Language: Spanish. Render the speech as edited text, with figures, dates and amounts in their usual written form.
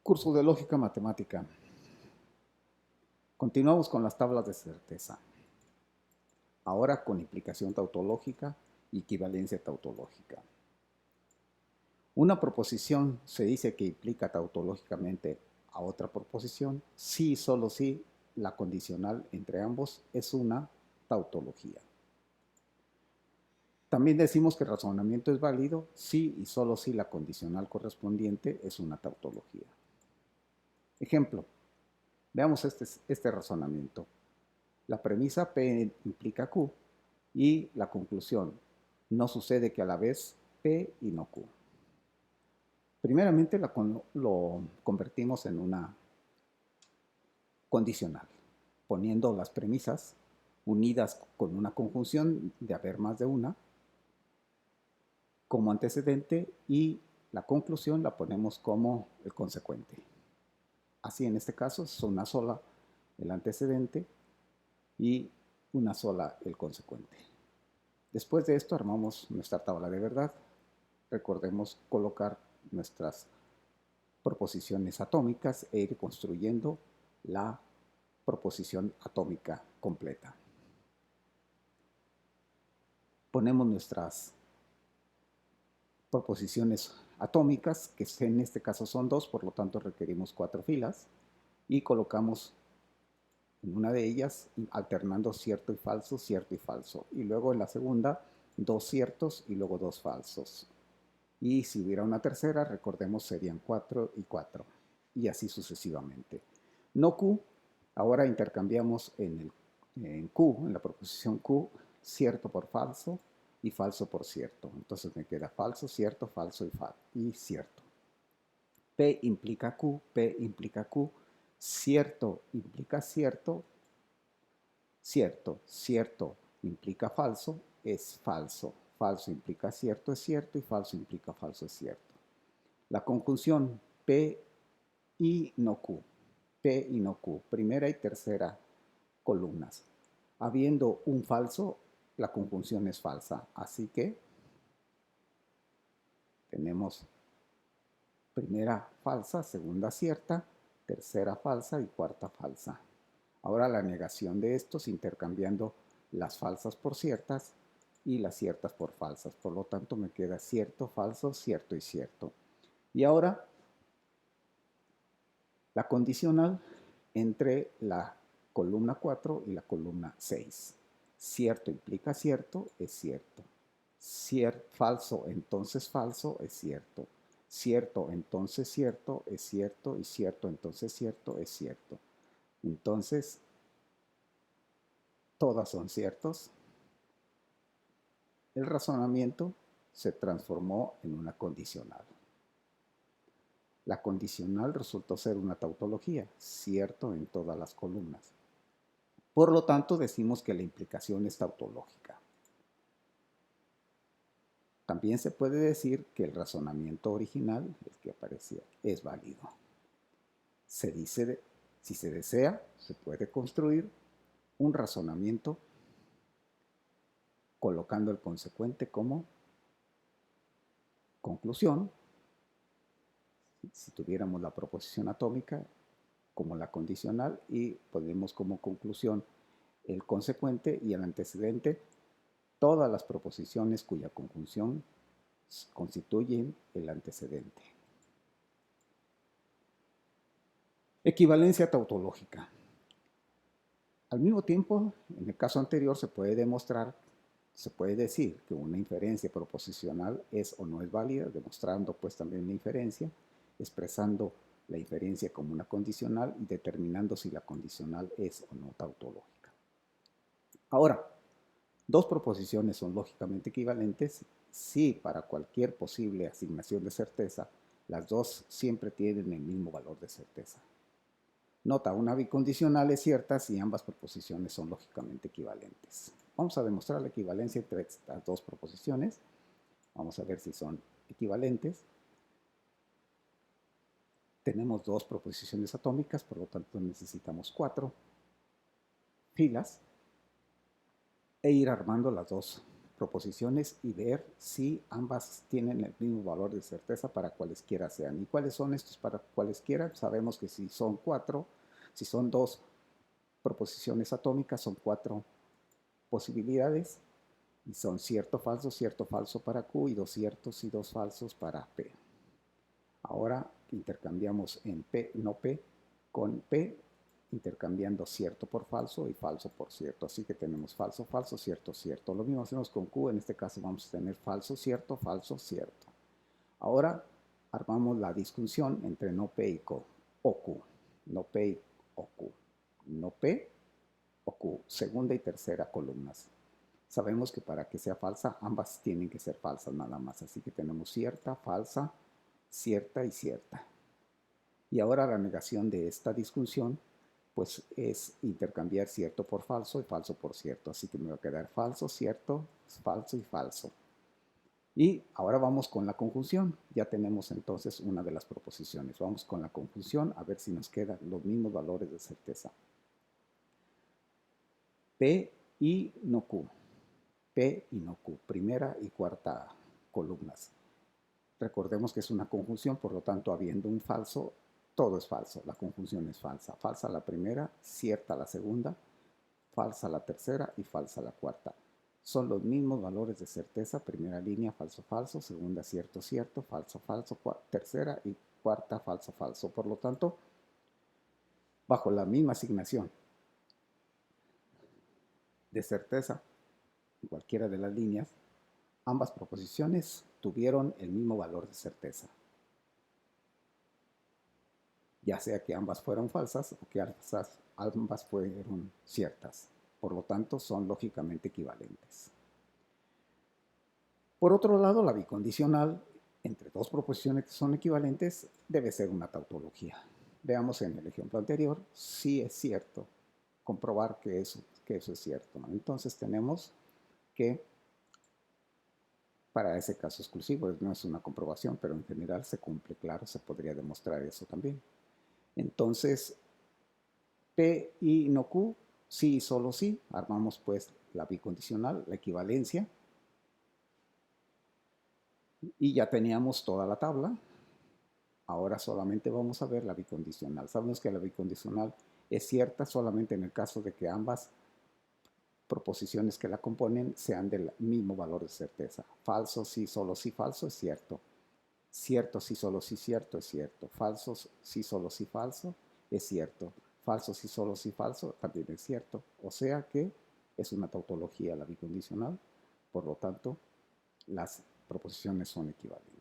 Curso de lógica matemática. Continuamos con las tablas de certeza. Ahora con implicación tautológica y equivalencia tautológica. Una proposición se dice que implica tautológicamente a otra proposición si y solo si la condicional entre ambos es una tautología. También decimos que el razonamiento es válido si y solo si la condicional correspondiente es una tautología. Ejemplo, veamos este razonamiento. La premisa P implica Q y la conclusión, no sucede que a la vez P y no Q. Primeramente lo convertimos en una condicional, poniendo las premisas unidas con una conjunción de haber más de una como antecedente y la conclusión la ponemos como el consecuente. Así en este caso es una sola el antecedente y una sola el consecuente. Después de esto armamos nuestra tabla de verdad. Recordemos colocar nuestras proposiciones atómicas e ir construyendo la proposición atómica completa. Ponemos nuestras proposiciones atómicas, que en este caso son 2, por lo tanto requerimos 4 filas, y colocamos en una de ellas alternando cierto y falso, y luego en la segunda 2 ciertos y luego 2 falsos. Y si hubiera una tercera, recordemos, serían 4 y 4, y así sucesivamente. No Q, ahora intercambiamos en Q, en la proposición Q, cierto por falso y falso por cierto. Entonces me queda falso, cierto y cierto. P implica Q, cierto implica cierto, cierto implica falso, es falso. Falso implica cierto, es cierto, y falso implica falso, es cierto. La conjunción P y no Q, P y no Q, primera y tercera columnas. Habiendo un falso, la conjunción es falsa, así que tenemos primera falsa, segunda cierta, tercera falsa y cuarta falsa. Ahora la negación de estos intercambiando las falsas por ciertas y las ciertas por falsas. Por lo tanto me queda cierto, falso, cierto y cierto. Y ahora la condicional entre la columna 4 y la columna 6. Cierto implica cierto, es cierto. Falso, entonces falso, es cierto. Cierto, entonces cierto, es cierto. Y cierto, entonces cierto, es cierto. Entonces, todas son ciertos. El razonamiento se transformó en una condicional. La condicional resultó ser una tautología, cierto en todas las columnas. Por lo tanto, decimos que la implicación es tautológica. También se puede decir que el razonamiento original, el que aparecía, es válido. Se dice, si se desea, se puede construir un razonamiento colocando el consecuente como conclusión. Si tuviéramos la proposición atómica como la condicional y ponemos como conclusión el consecuente y el antecedente, todas las proposiciones cuya conjunción constituyen el antecedente. Equivalencia tautológica. Al mismo tiempo, en el caso anterior se puede decir que una inferencia proposicional es o no es válida, demostrando pues también la inferencia, expresando la inferencia como una condicional y determinando si la condicional es o no tautológica. Ahora, dos proposiciones son lógicamente equivalentes si para cualquier posible asignación de certeza las dos siempre tienen el mismo valor de certeza. Nota, una bicondicional es cierta si ambas proposiciones son lógicamente equivalentes. Vamos a demostrar la equivalencia entre estas dos proposiciones. Vamos a ver si son equivalentes. Tenemos dos proposiciones atómicas, por lo tanto necesitamos 4 filas e ir armando las dos proposiciones y ver si ambas tienen el mismo valor de certeza para cualesquiera sean. ¿Y cuáles son estos para cualesquiera? Sabemos que si son si son dos proposiciones atómicas, son 4 posibilidades y son cierto, falso para Q y 2 ciertos y 2 falsos para P. Ahora intercambiamos en P, no P, con P, intercambiando cierto por falso y falso por cierto. Así que tenemos falso, falso, cierto, cierto. Lo mismo hacemos con Q, en este caso vamos a tener falso, cierto, falso, cierto. Ahora armamos la disjunción entre no P y Q, o Q, no P o Q, no P o Q, segunda y tercera columnas. Sabemos que para que sea falsa, ambas tienen que ser falsas nada más. Así que tenemos cierta, falsa, cierta y cierta. Y ahora la negación de esta disjunción, pues es intercambiar cierto por falso y falso por cierto. Así que me va a quedar falso, cierto, falso y falso. Y ahora vamos con la conjunción. Ya tenemos entonces una de las proposiciones. Vamos con la conjunción a ver si nos quedan los mismos valores de certeza. P y no Q. P y no Q. Primera y cuarta columnas. Recordemos que es una conjunción, por lo tanto, habiendo un falso, todo es falso. La conjunción es falsa. Falsa la primera, cierta la segunda, falsa la tercera y falsa la cuarta. Son los mismos valores de certeza. Primera línea, falso, falso. Segunda, cierto, cierto. Falso, falso. Tercera y cuarta, falso, falso. Por lo tanto, bajo la misma asignación de certeza, en cualquiera de las líneas, ambas proposiciones tuvieron el mismo valor de certeza. Ya sea que ambas fueron falsas o que ambas fueron ciertas. Por lo tanto, son lógicamente equivalentes. Por otro lado, la bicondicional entre dos proposiciones que son equivalentes debe ser una tautología. Veamos en el ejemplo anterior si es cierto comprobar que eso es cierto. Entonces tenemos que, para ese caso exclusivo, no es una comprobación, pero en general se cumple, claro, se podría demostrar eso también. Entonces, P y no Q, sí y solo sí, armamos pues la bicondicional, la equivalencia, y ya teníamos toda la tabla. Ahora solamente vamos a ver la bicondicional. Sabemos que la bicondicional es cierta solamente en el caso de que ambas proposiciones que la componen sean del mismo valor de certeza. Falso, sí, solo sí, falso es cierto. Cierto, sí, solo sí, cierto es cierto. Falso, sí, solo sí, falso es cierto. Falso, sí, solo sí, falso también es cierto. O sea que es una tautología la bicondicional. Por lo tanto, las proposiciones son equivalentes.